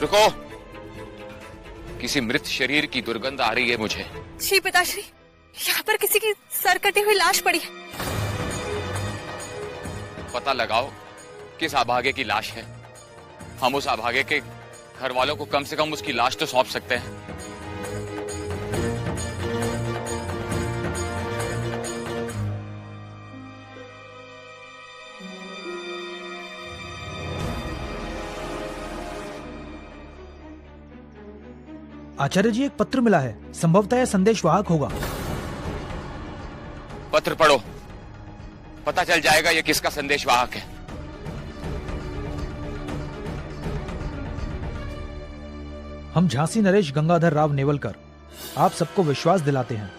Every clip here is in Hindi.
रुको, किसी मृत शरीर की दुर्गंध आ रही है मुझे। श्री पिताश्री, यहाँ पर किसी की सर कटी हुई लाश पड़ी है। पता लगाओ किस अभागे की लाश है। हम उस अभागे के घर वालों को कम से कम उसकी लाश तो सौंप सकते हैं। आचार्य जी, एक पत्र मिला है, संभवतः यह संदेशवाहक होगा। पत्र पढ़ो, पता चल जाएगा ये किसका संदेशवाहक है। हम झांसी नरेश गंगाधर राव नेवलकर आप सबको विश्वास दिलाते हैं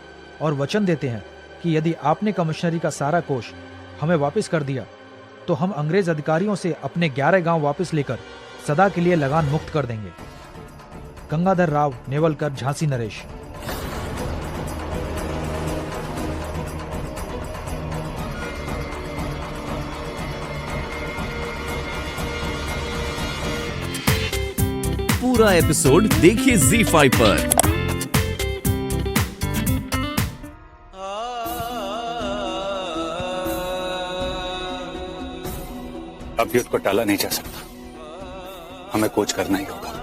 और वचन देते हैं कि यदि आपने कमिश्नरी का सारा कोष हमें वापस कर दिया तो हम अंग्रेज अधिकारियों से अपने 11 गांव वापस लेकर सदा के लिए लगान मुक्त कर देंगे। गंगाधर राव नेवलकर, झांसी नरेश। पूरा एपिसोड देखिए ZEE5 पर। अब युद्ध को टाला नहीं जा सकता, हमें कूच करना ही होगा।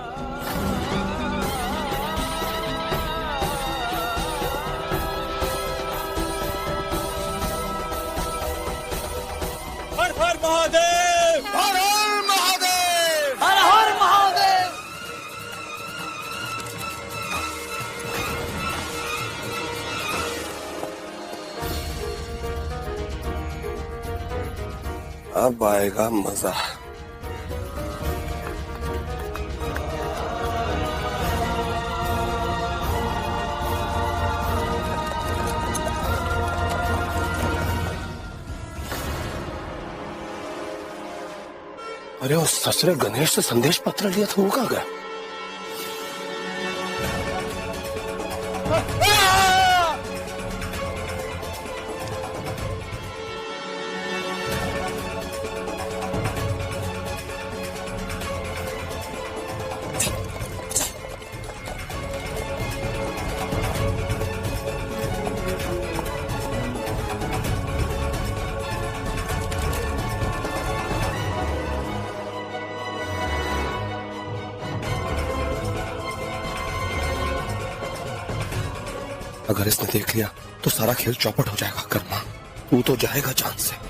हर हर महादेव, हर हर महादेव, हर हर महादेव। अब आएगा मजा। अरे उस ससुरे गणेश से संदेश पत्र लिया था, वो कहाँ गया? अगर इसने देख लिया तो सारा खेल चौपट हो जाएगा। कर्मा, तू तो जाएगा जान से।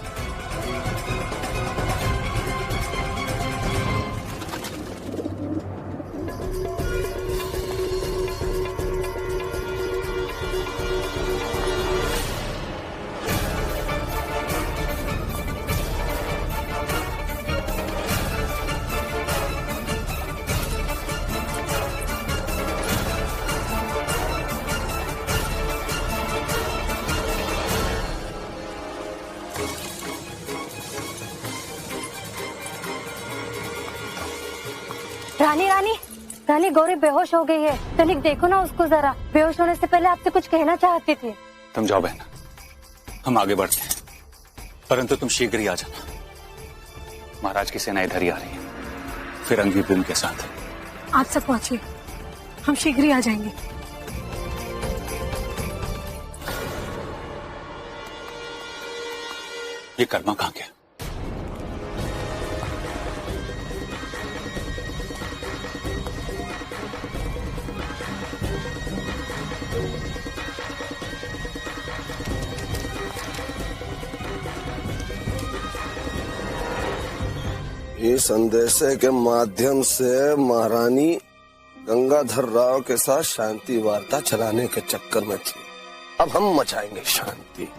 रानी रानी रानी, गौरी बेहोश हो गई है। तनिक देखो ना उसको जरा। बेहोश होने से पहले आपसे कुछ कहना चाहती थी। तुम जाओ बहन, हम आगे बढ़ते हैं, परंतु तुम शीघ्र ही आ जाना। महाराज की सेना इधर ही आ रही है, फिरंगी बूम के साथ। आप सब पहुंचिए, हम शीघ्र ही आ जाएंगे। ये कर्मा कहाँ गया? इस संदेशे के माध्यम से महारानी गंगाधर राव के साथ शांति वार्ता चलाने के चक्कर में थी। अब हम मचाएंगे शांति।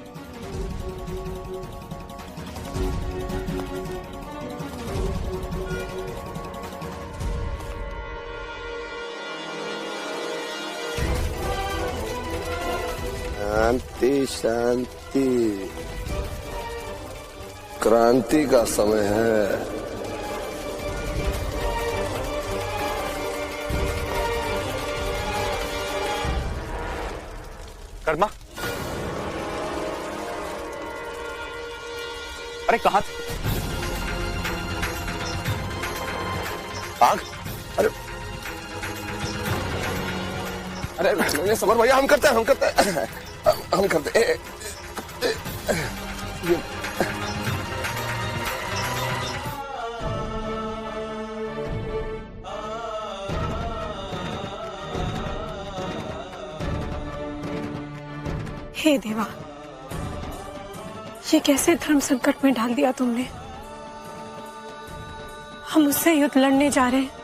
शांति शांति, क्रांति का समय है। कर्मा, अरे कहाँ थे? आग? अरे अरे नहीं समर भैया, हम करते हैं हम करते हैं। हे देवा, ये कैसे धर्म संकट में डाल दिया तुमने। हम उससे युद्ध लड़ने जा रहे हैं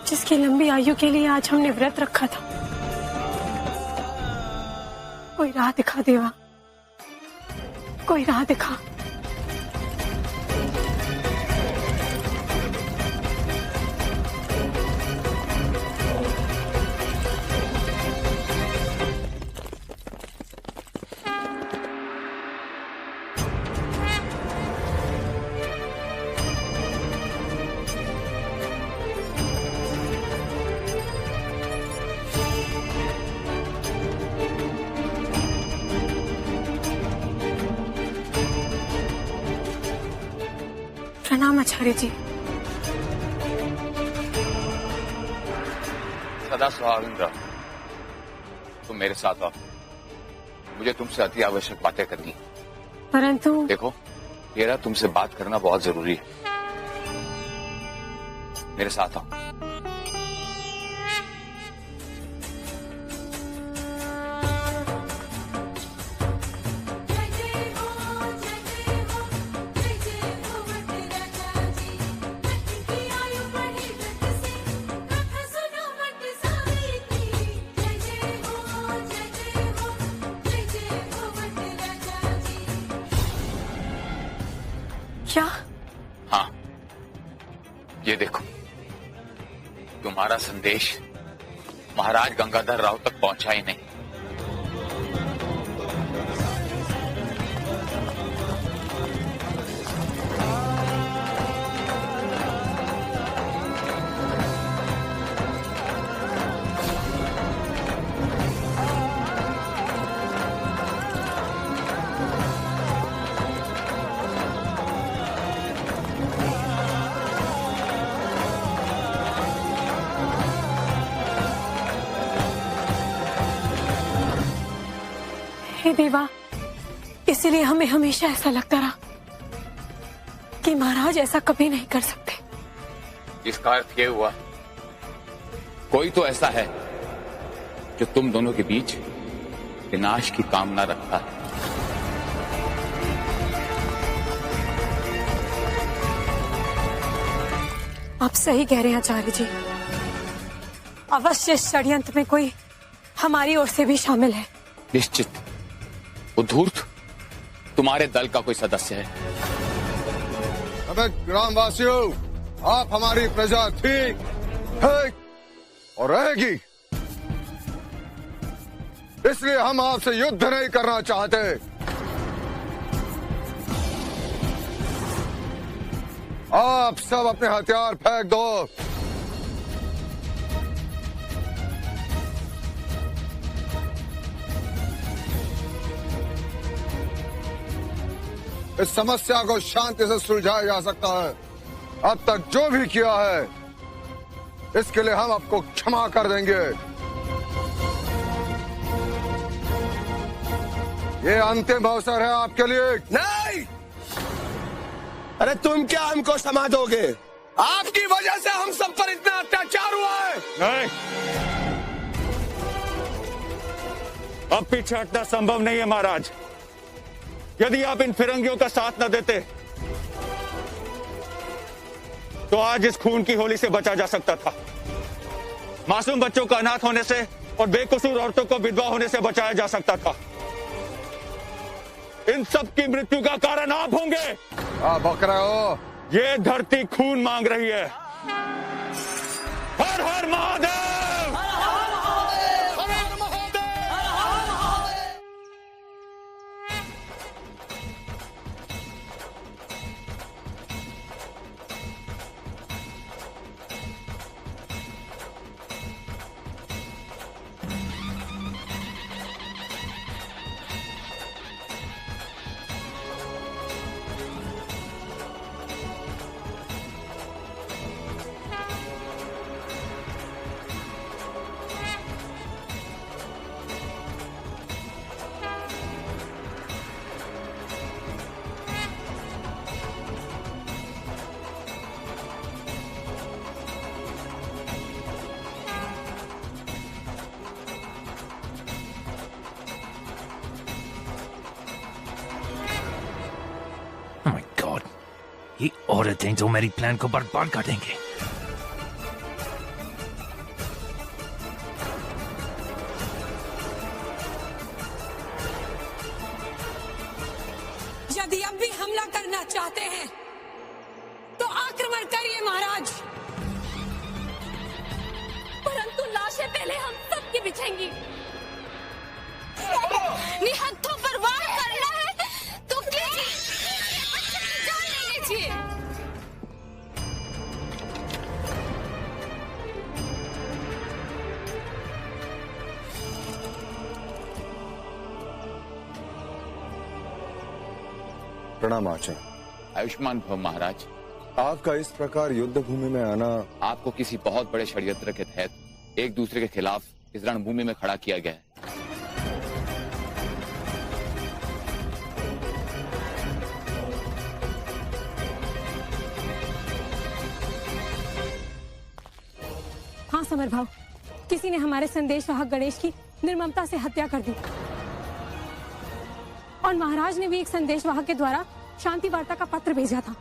जिसकी लंबी आयु के लिए आज हमने व्रत रखा था। कोई राह दिखा देवा, कोई राह दिखा। प्रणाम आचार्य जी। सदा सुहागन रहो। तुम मेरे साथ आओ, मुझे तुमसे अति आवश्यक बातें करनी। परंतु देखो, मेरा तुमसे बात करना बहुत जरूरी है। मेरे साथ आओ। क्या? हाँ, ये देखो, तुम्हारा संदेश महाराज गंगाधर राव तक पहुंचा ही नहीं। हे देवा, इसीलिए हमें हमेशा ऐसा लगता रहा कि महाराज ऐसा कभी नहीं कर सकते। इसका अर्थ ये हुआ, कोई तो ऐसा है जो तुम दोनों के बीच विनाश की कामना रखता है। आप सही कह रहे हैं आचार्य जी। अवश्य इस षड्यंत्र में कोई हमारी ओर से भी शामिल है। निश्चित वो धूर्त तुम्हारे दल का कोई सदस्य है। अबे ग्रामवासियों, आप हमारी प्रजा थी, है और रहेगी, इसलिए हम आपसे युद्ध नहीं करना चाहते। आप सब अपने हथियार फेंक दो। इस समस्या को शांति से सुलझाया जा सकता है। अब तक जो भी किया है, इसके लिए हम आपको क्षमा कर देंगे। ये अंतिम अवसर है आपके लिए। नहीं, अरे तुम क्या हमको क्षमा दोगे? आपकी वजह से हम सब पर इतना अत्याचार हुआ है। नहीं, अब पीछे हटना संभव नहीं है महाराज। यदि आप इन फिरंगियों का साथ न देते तो आज इस खून की होली से बचा जा सकता था। मासूम बच्चों का अनाथ होने से और बेकसूर औरतों को विधवा होने से बचाया जा सकता था। इन सब की मृत्यु का कारण आप होंगे। आप बक रहे हो। ये धरती खून मांग रही है। हर हर महादेव। ये औरतें जो मेरी प्लान को बर्बाद कर देंगे। यदि अब भी हमला करना चाहते हैं तो आक्रमण करिए महाराज, परंतु लाशें पहले हम सबकी बिछेंगी। निहत्थों पर वार करना है तो कीजिए, जान ले लीजिए। प्रणाम आचार्य। आयुष्मान भव महाराज। आपका इस प्रकार युद्ध भूमि में आना आपको किसी बहुत बड़े षड्यंत्र के तहत एक दूसरे के खिलाफ इस रणभूमि में खड़ा किया गया है। हाँ समर भाव, किसी ने हमारे संदेशवाहक गणेश की निर्ममता से हत्या कर दी और महाराज ने भी एक संदेशवाहक के द्वारा शांति वार्ता का पत्र भेजा था।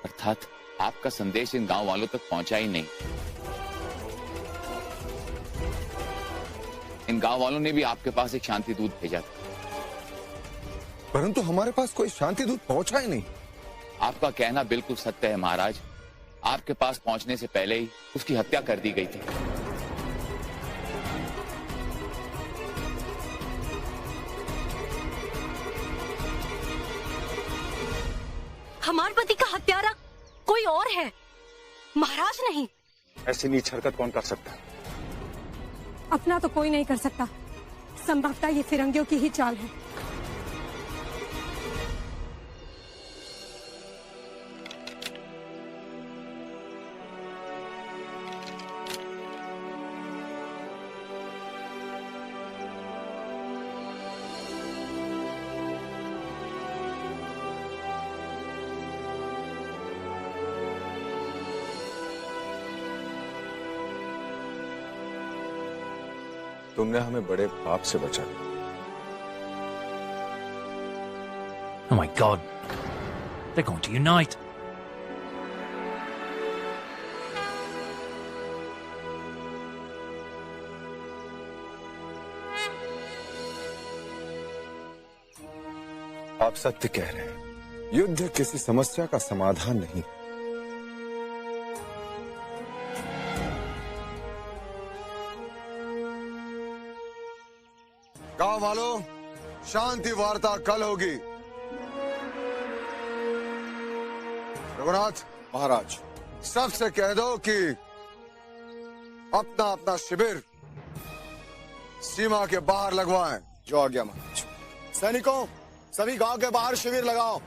अर्थात आपका संदेश इन गांव वालों तक पहुंचा ही नहीं। इन गांव वालों ने भी आपके पास एक शांति दूत भेजा था। परंतु हमारे पास कोई शांति दूत पहुंचा ही नहीं। आपका कहना बिल्कुल सत्य है महाराज। आपके पास पहुंचने से पहले ही उसकी हत्या कर दी गई थी। हमारे पति का हत्यारा कोई और है, महाराज नहीं। ऐसी नीच हरकत कौन कर सकता है? अपना तो कोई नहीं कर सकता, संभवतः ये फिरंगियों की ही चाल है। तुमने हमें बड़े पाप से बचा। Oh my God, they're going to unite. आप सत्य कह रहे हैं, युद्ध किसी समस्या का समाधान नहीं। गांव वालों, शांति वार्ता कल होगी। रघुनाथ महाराज, सबसे कह दो कि अपना अपना शिविर सीमा के बाहर लगवाएं। जो आज्ञा महाराज। सैनिकों, सभी गांव के बाहर शिविर लगाओ।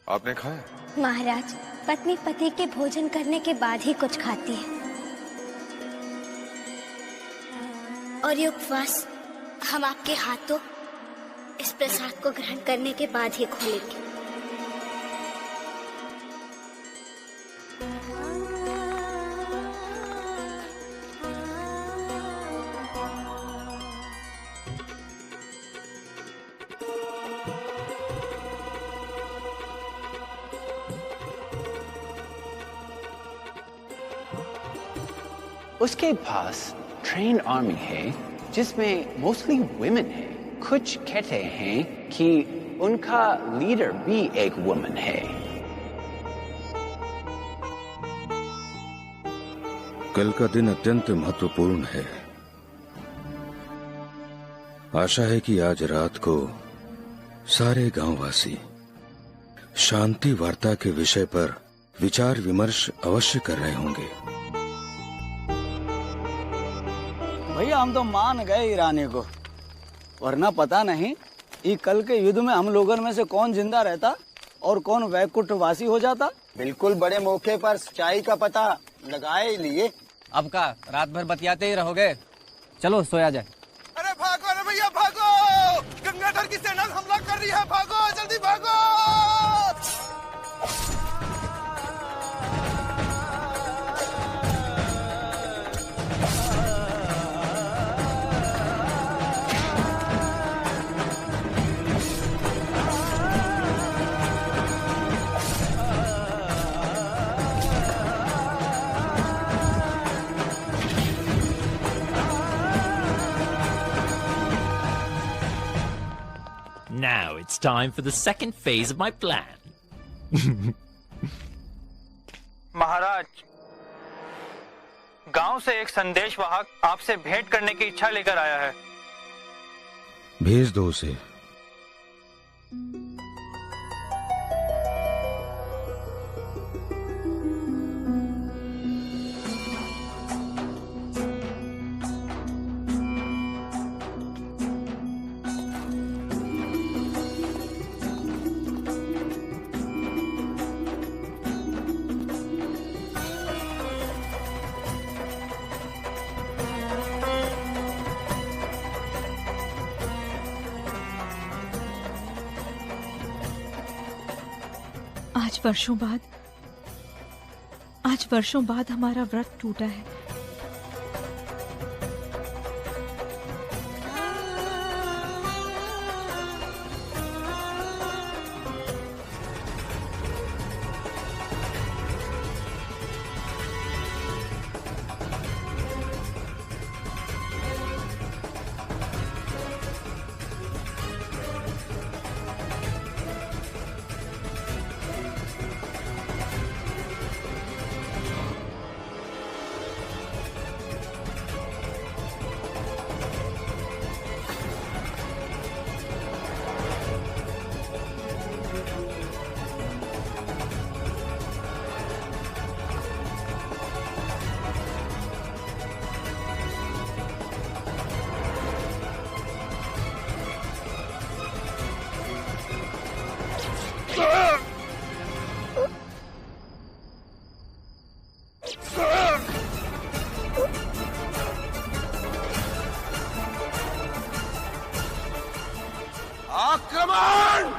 आपने खाया? महाराज, पत्नी पति के भोजन करने के बाद ही कुछ खाती है और ये उपवास हम आपके हाथों इस प्रसाद को ग्रहण करने के बाद ही खोलेंगे। उसके पास ट्रेन आर्मी है जिसमें मोस्टली वुमेन है। कुछ कहते हैं कि उनका लीडर भी एक वुमन है। कल का दिन अत्यंत महत्वपूर्ण है। आशा है कि आज रात को सारे गांववासी शांति वार्ता के विषय पर विचार विमर्श अवश्य कर रहे होंगे। भैया हम तो मान गए ईरानी को, वरना पता नहीं ये कल के युद्ध में हम लोगों में से कौन जिंदा रहता और कौन वैकुंठवासी हो जाता। बिल्कुल बड़े मौके पर सच्चाई का पता लगाए लिए। अब का रात भर बतियाते ही रहोगे, चलो सोया जाए। अरे भागो अरे भैया भागो, गंगाधर की सेना हमला कर रही है, भागो जल्दी भागो। Now it's time for the second phase of my plan. महाराज, गांव से एक संदेशवाहक आपसे भेंट करने की इच्छा लेकर आया है। भेज दो उसे। आज वर्षों बाद हमारा व्रत टूटा है। आक्रमण!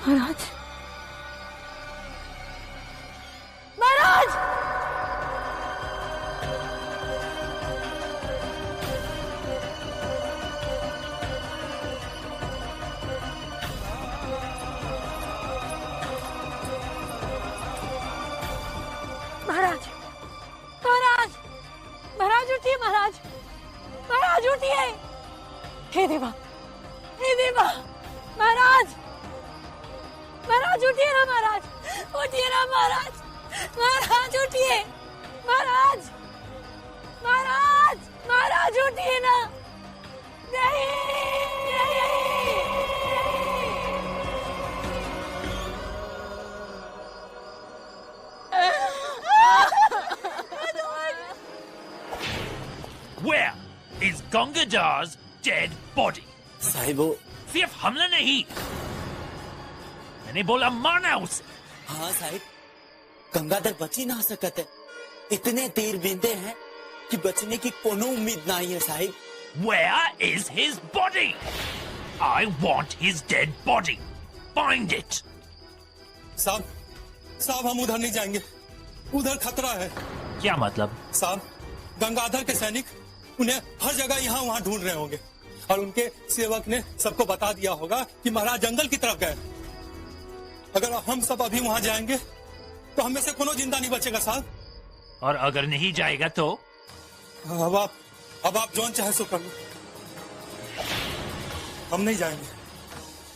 महाराज, महाराज! महाराज, महाराज, महाराज उठिए, महाराज, महाराज उठिए। हे देवा, हे देवा, महाराज, महाराज उठिए ना, महाराज उठिए ना, महाराज, महाराज उठिए, महाराज, महाराज, महाराज उठिए ना। नहीं, Where is Gangadhar's dead body? साहिबो, सिर्फ हमला नहीं, मैंने बोला मारना उसे। हाँ साहिब, गंगाधर बच ही ना सकते। इतने तीर बिंदे हैं कि बचने की कोनो उम्मीद नहीं है Sahib. Where is his body? I want his dead body. Find it. साहब हम उधर नहीं जाएंगे, उधर खतरा है। क्या मतलब? साहब, गंगाधर के सैनिक उन्हें हर जगह यहाँ वहाँ ढूंढ रहे होंगे और उनके सेवक ने सबको बता दिया होगा कि महाराज जंगल की तरफ गए। अगर हम सब अभी वहाँ जाएंगे तो हमें से कोनो जिंदा नहीं बचेगा साहब। और अगर नहीं जाएगा तो? अब आप जौन चाहे सो कर लो, हम नहीं जाएंगे।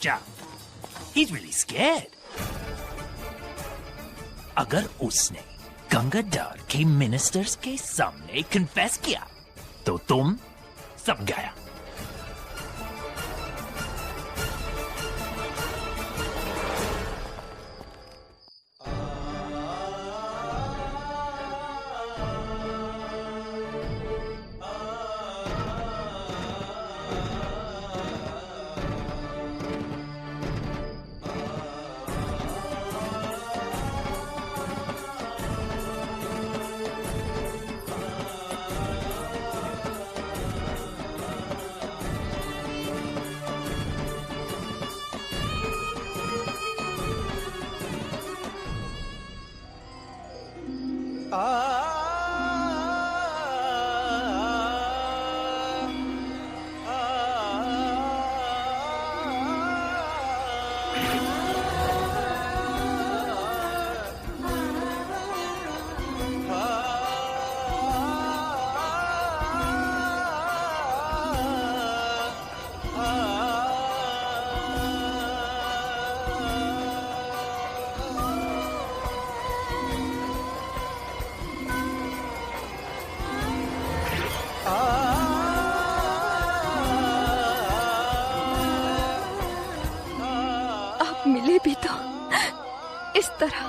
जा, he's really scared. अगर उसने गंगाधर के मिनिस्टर्स के सामने कन्फेस किया तो तुम सब गया। मिले भी तो इस तरह।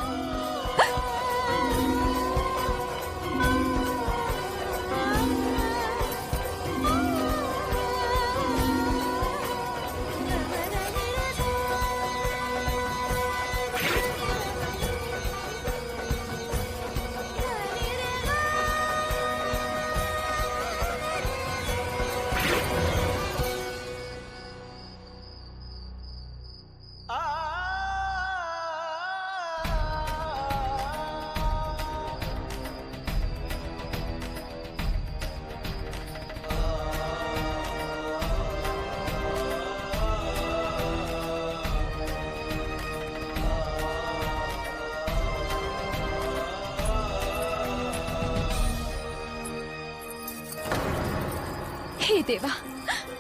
हे देवा,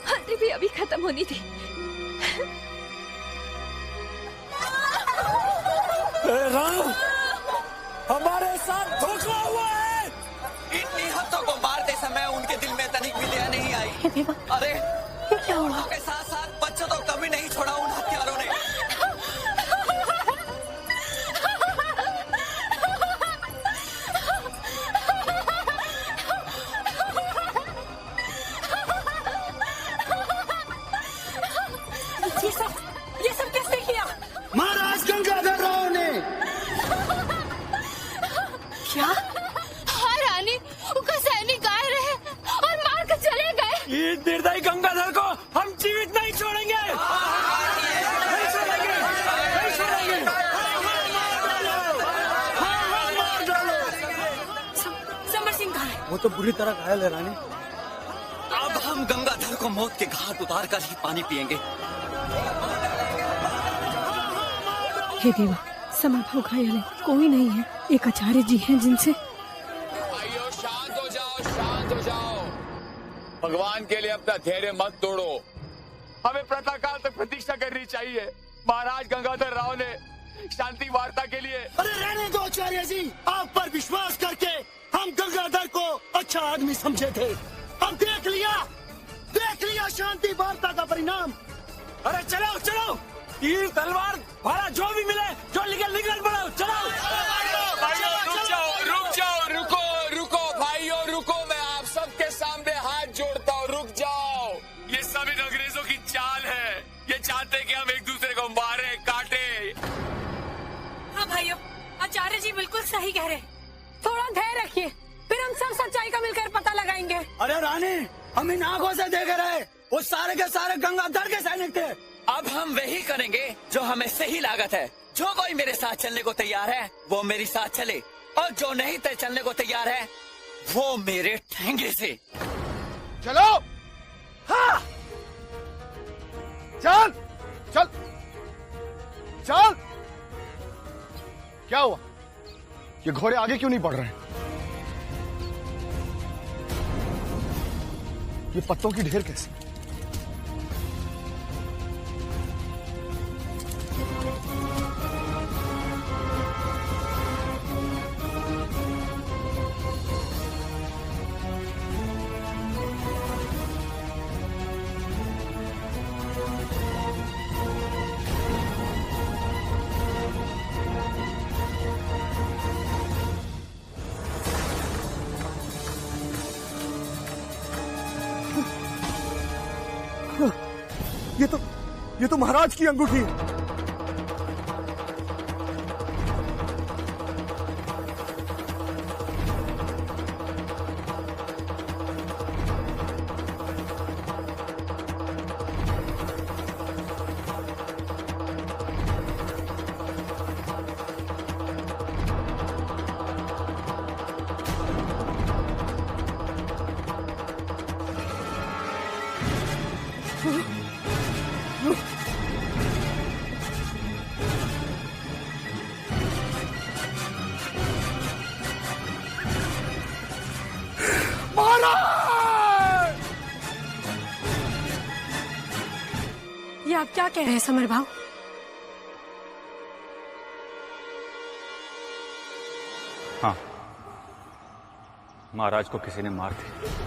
हल्दी भी अभी खत्म होनी थी। राम, हमारे साथ धोखा हुआ है। इतनी हफ्तों को मारते समय उनके दिल में तनिक भी दया नहीं आई। अरे क्या हुआ? के साथ साथ बच्चों तो कभी नहीं छोड़ा उन हत्यारों ने। ये सब किसने किया? महाराज गंगाधर राव ने। क्या? हाँ रानी, उनका सैनिक आए रहे और मार कर चले गए। ये निर्दयी गंगाधर को हम जीवित नहीं छोड़ेंगे। नहीं छोड़ेंगे, नहीं छोड़ेंगे। मार डालो। समर सिंह कहाँ है? वो तो बुरी तरह घायल है रानी। अब हम गंगाधर को मौत के घाट उतार कर ही पानी पिएंगे। हे देवा, समर भाव घायल है, कोई नहीं है। एक आचार्य जी हैं जिनसे। भाइयों शांत हो जाओ, शांत हो जाओ। भगवान के लिए अपना धैर्य मत तोड़ो। हमें प्रातःकाल तक प्रतीक्षा करनी चाहिए। महाराज गंगाधर राव ने शांति वार्ता के लिए। अरे रहने दो आचार्य जी, आप पर विश्वास करके हम गंगाधर को अच्छा आदमी समझे थे। अब देख लिया शांति वार्ता का परिणाम। अरे चलो चलो, तीर तलवार भाला जो भी मिले, जो निकल पड़ो। चलो भाइयों रुको भाइयों रुको। मैं आप सबके सामने हाथ जोड़ता हूँ, रुक जाओ। ये सब इन अंग्रेजों की चाल है। ये चाहते हैं कि हम एक दूसरे को मारे, काटे। हाँ भाइयों, आचार्य जी बिल्कुल सही कह रहे। थोड़ा धैर्य रखिए, फिर हम सब सच्चाई का मिलकर पता लगाएंगे। अरे रानी, हम इन आंखों से देख रहे, वो सारे के सारे गंगाधर के सैनिक थे। अब हम वही करेंगे जो हमें सही लागत है। जो कोई मेरे साथ चलने को तैयार है वो मेरे साथ चले, और जो नहीं चलने को तैयार है वो मेरे ठेंगे से चलो। हाँ चल चल चल। क्या हुआ? ये घोड़े आगे क्यों नहीं बढ़ रहे? ये पत्तों की ढेर कैसी? ये तो महाराज की अंगूठी है। ये आप क्या कह रहे हैं समर भाव? हाँ, महाराज को किसी ने मार दिया।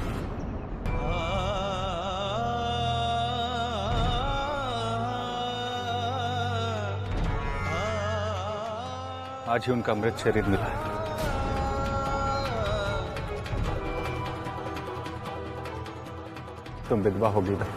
आज ही उनका अमृत शरीर मिला है। तुम विधवा होगी ना?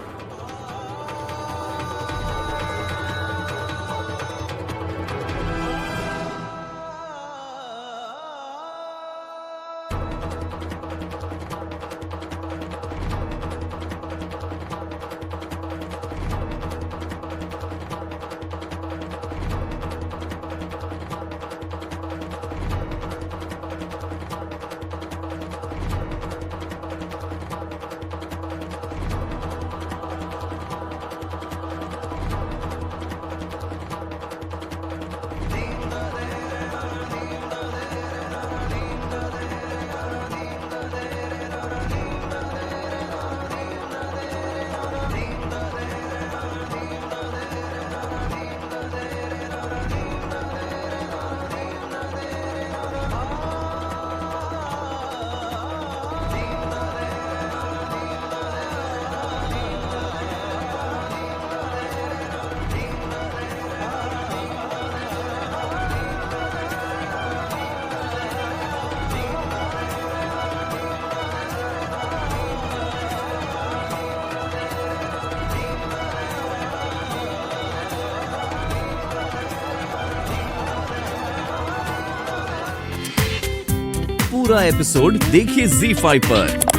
पूरा एपिसोड देखिए ZEE5 पर।